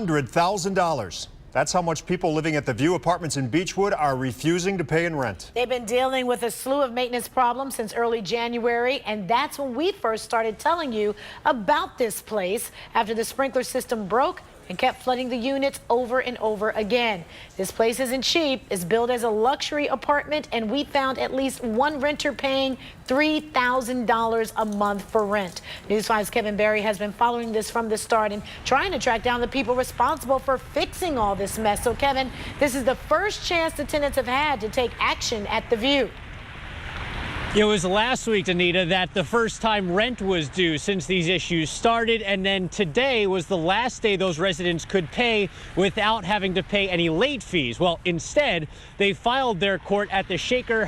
$100,000. That's how much people living at the View Apartments in Beechwood are refusing to pay in rent. They've been dealing with a slew of maintenance problems since early January, and that's when we first started telling you about this place after the sprinkler system broke and kept flooding the units over and over again. This place isn't cheap. It's built as a luxury apartment, and we found at least one renter paying $3,000 a month for rent. News 5's Kevin Barry has been following this from the start and trying to track down the people responsible for fixing all this mess. So, Kevin, this is the first chance the tenants have had to take action at the View. It was last week, Anita, that the first time rent was due since these issues started, and then today was the last day those residents could pay without having to pay any late fees. Well, instead, they filed their rent at the Shaker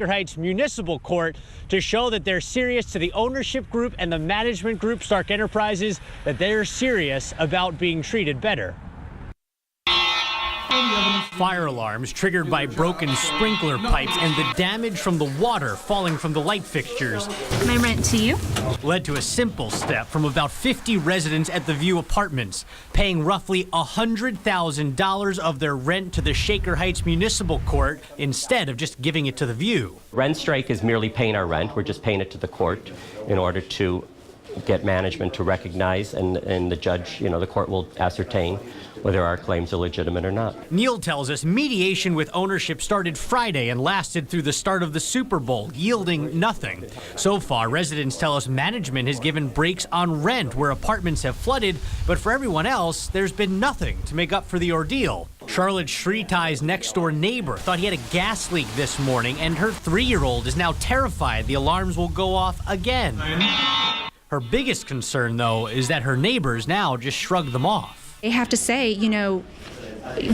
Heights Municipal Court to show that they're serious to the ownership group and the management group, Stark Enterprises, that they're serious about being treated better. Fire alarms triggered by broken sprinkler pipes and the damage from the water falling from the light fixtures. My rent to you? Led to a simple step from about 50 residents at the View Apartments, paying roughly $100,000 of their rent to the Shaker Heights Municipal Court instead of just giving it to the View. Rent strike is merely paying our rent. We're just paying it to the court in order to get management to recognize, and the judge, the court will ascertain whether our claims are legitimate or not. Neil tells us mediation with ownership started Friday and lasted through the start of the Super Bowl, yielding nothing. So far, residents tell us management has given breaks on rent where apartments have flooded, but for everyone else, there's been nothing to make up for the ordeal. Charlotte Shritai's next-door neighbor thought he had a gas leak this morning, and her 3-year-old is now terrified the alarms will go off again. Her biggest concern, though, is that her neighbors now just shrug them off. They have to say,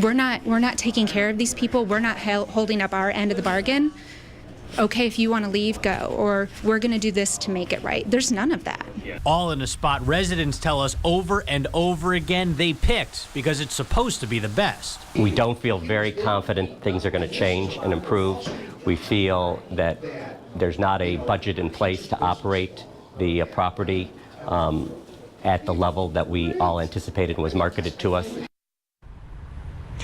we're not taking care of these people. We're not holding up our end of the bargain. Okay, if you want to leave, go. Or we're going to do this to make it right. There's none of that. All in a spot residents tell us over and over again they picked because it's supposed to be the best. We don't feel very confident things are going to change and improve. We feel that there's not a budget in place to operate the property at the level that we all anticipated and was marketed to us.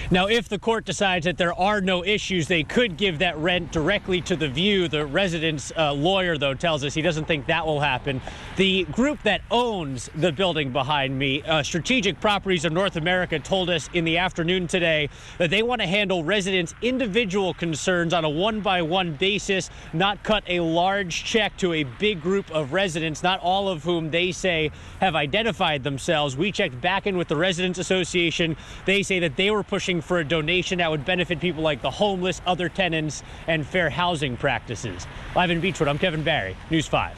Now, if the court decides that there are no issues, they could give that rent directly to the View. The resident's lawyer, though, tells us he doesn't think that will happen. The group that owns the building behind me, Strategic Properties of North America, told us in the afternoon today that they want to handle residents' individual concerns on a one-by-one basis, not cut a large check to a big group of residents, not all of whom they say have identified themselves. We checked back in with the Residents Association. They say that they were pushing for a donation that would benefit people like the homeless, other tenants, and fair housing practices. Live in Beechwood, I'm Kevin Barry, News 5.